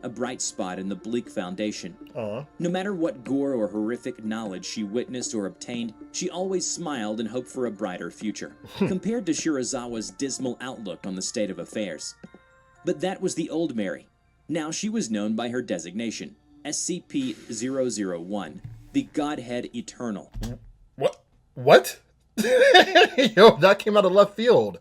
a bright spot in the bleak foundation. Uh-huh. No matter what gore or horrific knowledge she witnessed or obtained, she always smiled and hoped for a brighter future, compared to Shirazawa's dismal outlook on the state of affairs. But that was the old Mary. Now she was known by her designation, SCP-001, the Godhead Eternal. What? Yo, that came out of left field.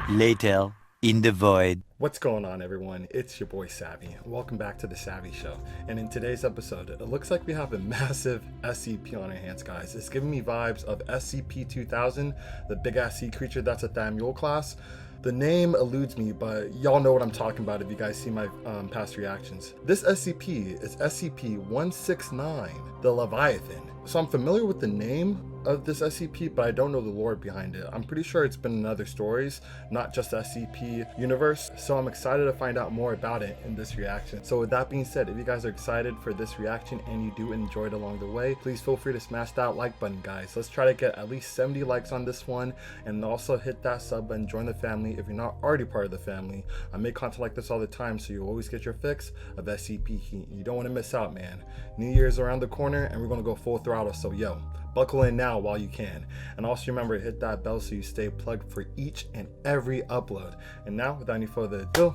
Later, in the void. What's going on, everyone? It's your boy Savvy. Welcome back to the Savvy Show. And in today's episode, it looks like we have a massive SCP on our hands, guys. It's giving me vibes of SCP-2000, the big-ass sea creature that's a Thamul class. The name eludes me, but y'all know what I'm talking about if you guys see my past reactions. This SCP is SCP-169, the Leviathan. So I'm familiar with the name of this SCP, but I don't know the lore behind it. I'm pretty sure it's been in other stories, not just the SCP universe. So I'm excited to find out more about it in this reaction. So with that being said, if you guys are excited for this reaction and you do enjoy it along the way, please feel free to smash that like button, guys. Let's try to get at least 70 likes on this one, and also hit that sub button, join the family if you're not already part of the family. I make content like this all the time, so you always get your fix of SCP heat. You don't want to miss out, man. New Year's around the corner and we're gonna go full throttle, so yo, buckle in now while you can. And also remember to hit that bell so you stay plugged for each and every upload. And now, without any further ado,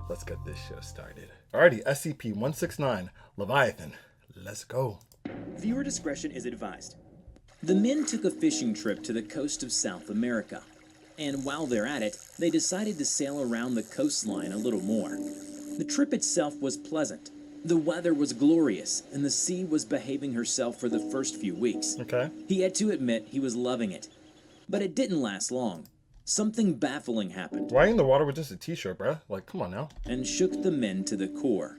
let's get this show started. Alrighty, SCP-169, Leviathan. Let's go. Viewer discretion is advised. The men took a fishing trip to the coast of South America. And while they're at it, they decided to sail around the coastline a little more. The trip itself was pleasant. The weather was glorious, and the sea was behaving herself for the first few weeks. Okay. He had to admit he was loving it. But it didn't last long. Something baffling happened. Why in the water with just a t-shirt, bruh? Like, come on now. And shook the men to the core.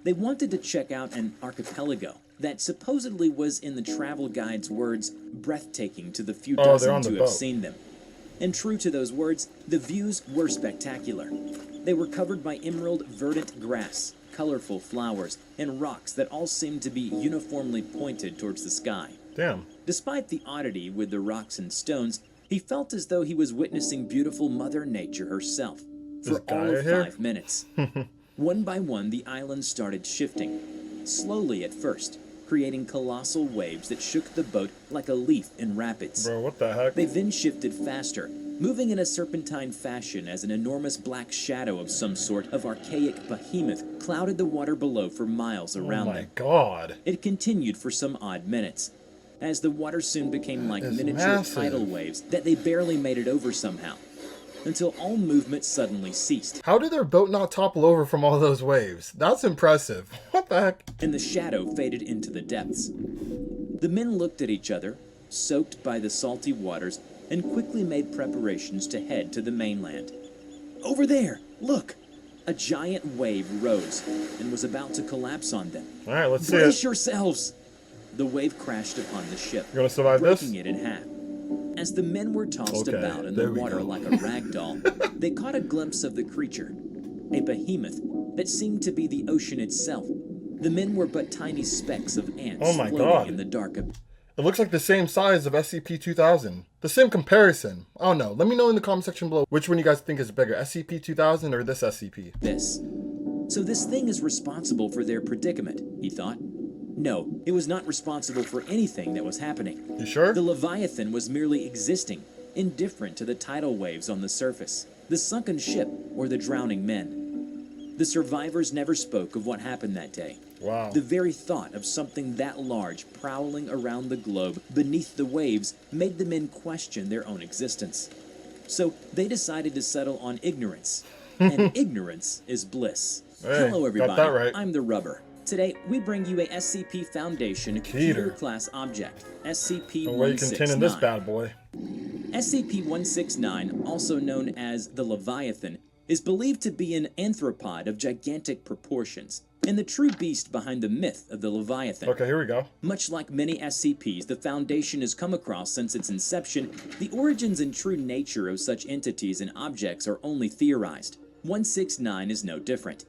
They wanted to check out an archipelago that supposedly was, in the travel guide's words, breathtaking to the few dozen to have seen them. And true to those words, the views were spectacular. They were covered by emerald verdant grass, colorful flowers, and rocks that all seemed to be uniformly pointed towards the sky. Damn. Despite the oddity with the rocks and stones, he felt as though he was witnessing beautiful Mother Nature herself for all of 5 minutes. One by one, the island started shifting, slowly at first, creating colossal waves that shook the boat like a leaf in rapids. Bro, what the heck? They then shifted faster, moving in a serpentine fashion as an enormous black shadow of some sort of archaic behemoth clouded the water below for miles around them. Oh my god. It continued for some odd minutes, as the water soon became like miniature tidal waves that they barely made it over somehow, until all movement suddenly ceased. How did their boat not topple over from all those waves? That's impressive. What the heck? And the shadow faded into the depths. The men looked at each other, soaked by the salty waters, and quickly made preparations to head to the mainland. Over there, look! A giant wave rose and was about to collapse on them. Alright, let's see it. Brace yourselves! The wave crashed upon the ship, You gonna survive breaking this? it in half. As the men were tossed about in the water like a rag doll, they caught a glimpse of the creature, a behemoth that seemed to be the ocean itself. The men were but tiny specks of ants floating in the dark. It looks like the same size of SCP-2000. The same comparison. I don't know. Let me know in the comment section below which one you guys think is bigger, SCP-2000 or this SCP. So this thing is responsible for their predicament, he thought. No, it was not responsible for anything that was happening. You sure? The Leviathan was merely existing, indifferent to the tidal waves on the surface, the sunken ship, or the drowning men. The survivors never spoke of what happened that day. Wow. The very thought of something that large prowling around the globe beneath the waves made the men question their own existence. So they decided to settle on ignorance. And ignorance is bliss. Hey, Hello everybody, got that right. I'm TheRubber. Today, we bring you a SCP Foundation Computer Class Object, SCP-169. What are you containing this bad boy? SCP-169, also known as the Leviathan, is believed to be an anthropod of gigantic proportions, and the true beast behind the myth of the Leviathan. Okay, here we go. Much like many SCPs the Foundation has come across since its inception, the origins and true nature of such entities and objects are only theorized. 169 is no different.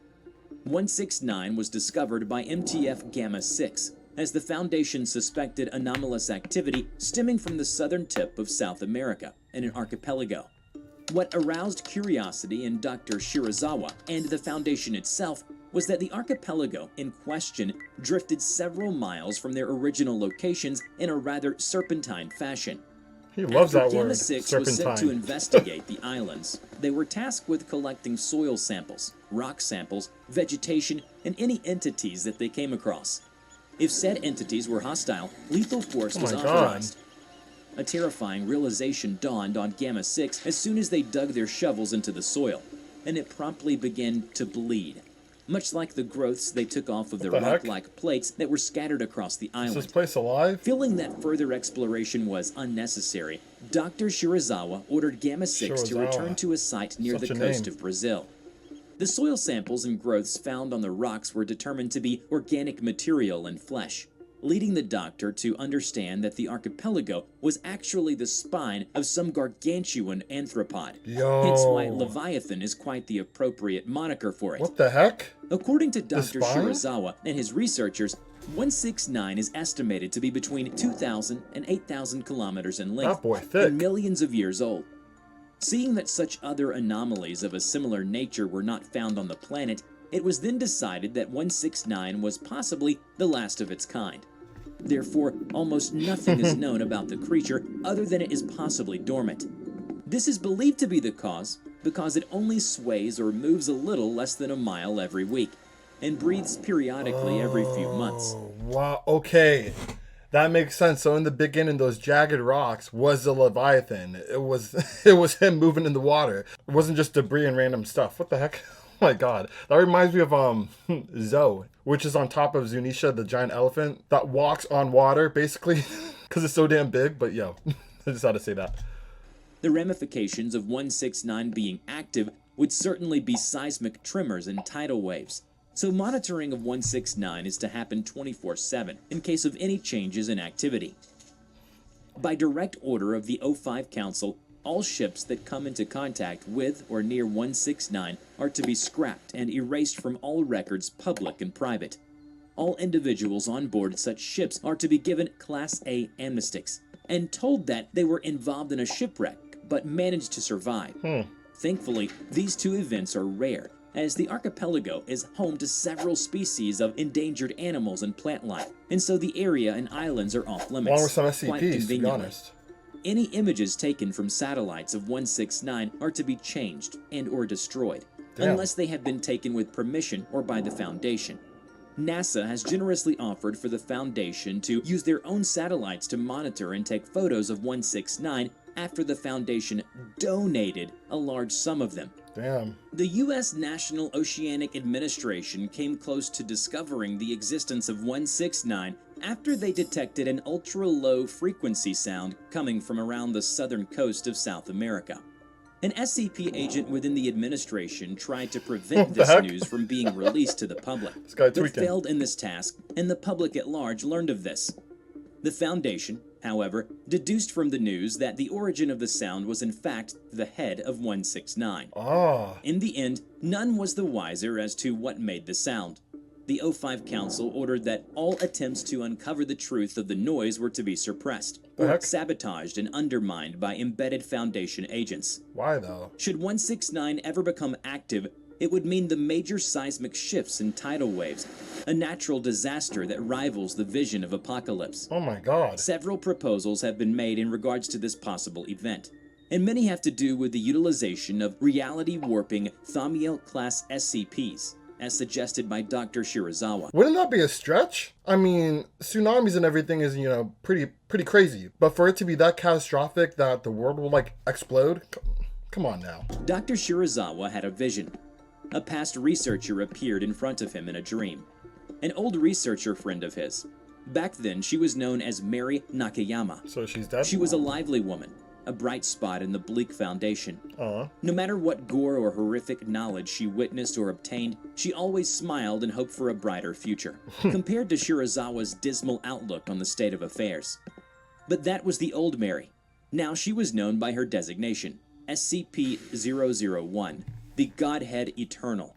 169 was discovered by MTF Gamma-6, as the Foundation suspected anomalous activity stemming from the southern tip of South America in an archipelago. What aroused curiosity in Dr. Shirazawa and the Foundation itself was that the archipelago in question drifted several miles from their original locations in a rather serpentine fashion. He loves that Gamma word, 6 serpentine. was sent to investigate the islands. They were tasked with collecting soil samples, rock samples, vegetation, and any entities that they came across. If said entities were hostile, lethal force was authorized. A terrifying realization dawned on Gamma 6 as soon as they dug their shovels into the soil, and it promptly began to bleed, much like the growths they took off of the rock-like plates that were scattered across the island. Is this place alive? Feeling that further exploration was unnecessary, Dr. Shirazawa ordered Gamma 6 to return to a site near the coast of Brazil. The soil samples and growths found on the rocks were determined to be organic material and flesh, leading the doctor to understand that the archipelago was actually the spine of some gargantuan arthropod. Hence why Leviathan is quite the appropriate moniker for it. What the heck? According to Dr. Shirazawa and his researchers, 169 is estimated to be between 2,000 and 8,000 kilometers in length and millions of years old. Seeing that such other anomalies of a similar nature were not found on the planet, it was then decided that 169 was possibly the last of its kind. Therefore, almost nothing is known about the creature other than it is possibly dormant. This is believed to be the cause because it only sways or moves a little less than a mile every week and breathes periodically every few months. Wow, okay. That makes sense. So in the beginning, those jagged rocks was the Leviathan. It was him moving in the water. It wasn't just debris and random stuff. What the heck? Oh my god. That reminds me of Zoe, which is on top of Zunisha, the giant elephant that walks on water, basically, because it's so damn big. But yo, I just had to say that. The ramifications of 169 being active would certainly be seismic tremors and tidal waves. So monitoring of 169 is to happen 24/7 in case of any changes in activity. By direct order of the O5 Council, all ships that come into contact with or near 169 are to be scrapped and erased from all records, public and private. All individuals on board such ships are to be given Class A amnestics and told that they were involved in a shipwreck but managed to survive. Thankfully, these two events are rare, as the archipelago is home to several species of endangered animals and plant life, and so the area and islands are off limits. Along with some SCPs, to be honest. Any images taken from satellites of 169 are to be changed and or destroyed, unless they have been taken with permission or by the Foundation. NASA has generously offered for the Foundation to use their own satellites to monitor and take photos of 169 after the Foundation donated a large sum of them. Damn. The U.S. National Oceanic Administration came close to discovering the existence of 169 after they detected an ultra-low frequency sound coming from around the southern coast of South America. An SCP agent within the administration tried to prevent this news from being released to the public, but failed in this task, and the public at large learned of this. The Foundation, however, deduced from the news that the origin of the sound was in fact the head of 169. In the end, none was the wiser as to what made the sound. The O5 Council ordered that all attempts to uncover the truth of the noise were to be suppressed, or sabotaged and undermined by embedded Foundation agents. Why though? Should 169 ever become active, it would mean the major seismic shifts and tidal waves, a natural disaster that rivals the vision of apocalypse. Oh my god. Several proposals have been made in regards to this possible event, and many have to do with the utilization of reality-warping Thamiel-class SCPs, as suggested by Dr. Shirazawa. Wouldn't that be a stretch? I mean, tsunamis and everything is, pretty crazy, but for it to be that catastrophic that the world will, explode? Come on now. Dr. Shirazawa had a vision. A past researcher appeared in front of him in a dream. An old researcher friend of his. Back then, she was known as Mary Nakayama. So she's dead? She was a lively woman, a bright spot in the bleak Foundation. No matter what gore or horrific knowledge she witnessed or obtained, she always smiled and hoped for a brighter future, compared to Shirazawa's dismal outlook on the state of affairs. But that was the old Mary. Now she was known by her designation, SCP-001. The Godhead Eternal.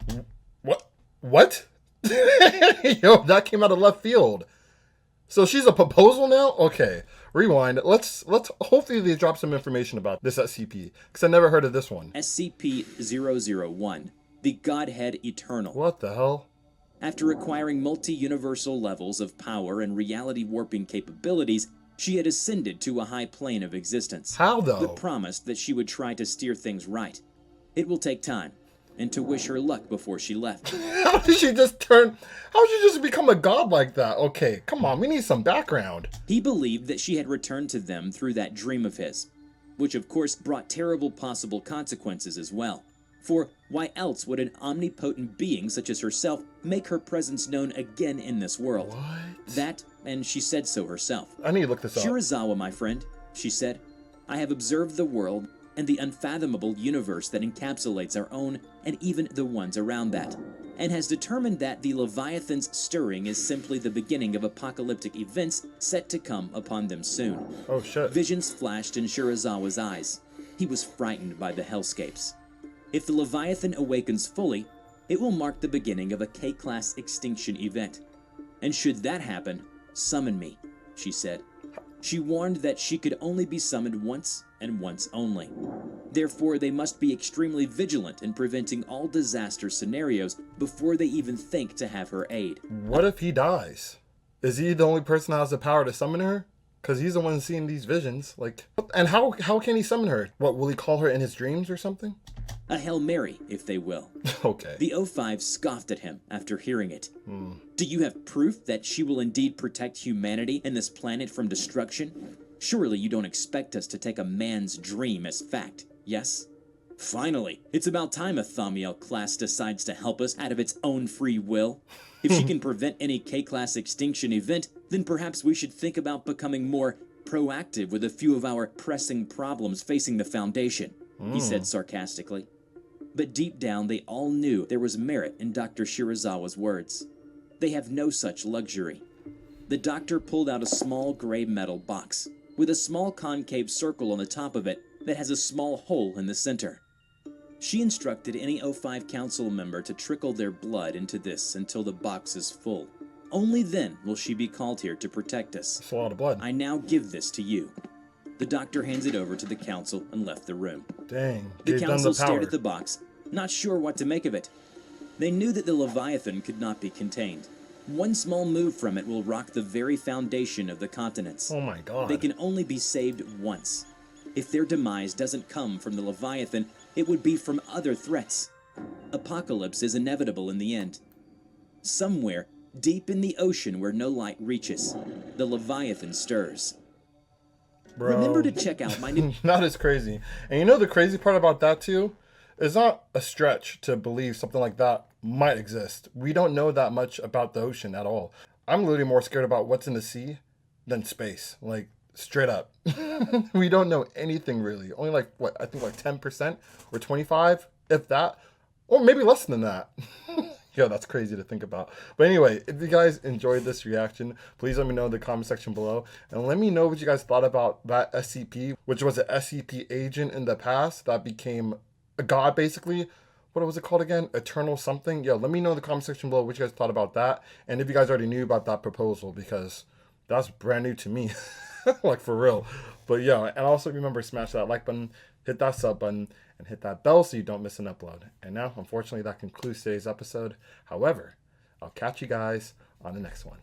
What? Yo, that came out of left field. So she's a proposal now? Okay, rewind. Let's hopefully they drop some information about this SCP, because I never heard of this one. SCP-001. The Godhead Eternal. What the hell? After acquiring multi-universal levels of power and reality warping capabilities, she had ascended to a high plane of existence. How though? But promised that she would try to steer things right. It will take time, and to wish her luck before she left. How did she just become a god like that? Okay, come on, we need some background. He believed that she had returned to them through that dream of his, which of course brought terrible possible consequences as well. For why else would an omnipotent being such as herself make her presence known again in this world? What? That, and she said so herself. I need to look this up. Shirazawa, my friend, she said, I have observed the world and the unfathomable universe that encapsulates our own and even the ones around that, and has determined that the Leviathan's stirring is simply the beginning of apocalyptic events set to come upon them soon. Oh shit. Visions flashed in Shirazawa's eyes. He was frightened by the hellscapes. If the Leviathan awakens fully, it will mark the beginning of a K-class extinction event. And should that happen, summon me, she said. She warned that she could only be summoned once and once only. Therefore, they must be extremely vigilant in preventing all disaster scenarios before they even think to have her aid. What if he dies? Is he the only person that has the power to summon her? Because he's the one seeing these visions. Like, and how can he summon her? What, will he call her in his dreams or something? A Hail Mary, if they will. Okay. The O5 scoffed at him after hearing it. Do you have proof that she will indeed protect humanity and this planet from destruction? Surely you don't expect us to take a man's dream as fact, yes? Finally, it's about time a Thamiel class decides to help us out of its own free will. If she can prevent any K-class extinction event, then perhaps we should think about becoming more proactive with a few of our pressing problems facing the Foundation, he said sarcastically. But deep down, they all knew there was merit in Dr. Shirazawa's words. They have no such luxury. The doctor pulled out a small gray metal box, with a small concave circle on the top of it that has a small hole in the center. She instructed any O5 council member to trickle their blood into this until the box is full. Only then will she be called here to protect us. That's a lot of blood. I now give this to you. The doctor hands it over to the council and left the room. Dang. The council stared at the box, not sure what to make of it. They knew that the Leviathan could not be contained. One small move from it will rock the very foundation of the continents. Oh my god. They can only be saved once. If their demise doesn't come from the Leviathan, it would be from other threats. Apocalypse is inevitable in the end. Somewhere, deep in the ocean where no light reaches, the Leviathan stirs. Bro. Remember to check out my new... That is crazy. And you know the crazy part about that too? It's not a stretch to believe something like that might exist. We don't know that much about the ocean at all. I'm literally more scared about what's in the sea than space. Like, straight up. We don't know anything really. Only like, what, I think like 10% or 25, if that. Or maybe less than that. Yo, that's crazy to think about. But anyway, if you guys enjoyed this reaction, please let me know in the comment section below. And let me know what you guys thought about that SCP, which was an SCP agent in the past that became a god, basically. What was it called again? Eternal something? Yo, let me know in the comment section below what you guys thought about that. And if you guys already knew about that proposal, because that's brand new to me. Like, for real. But yeah, and also remember, smash that like button, hit that sub button, and hit that bell so you don't miss an upload. And now, unfortunately, that concludes today's episode. However, I'll catch you guys on the next one.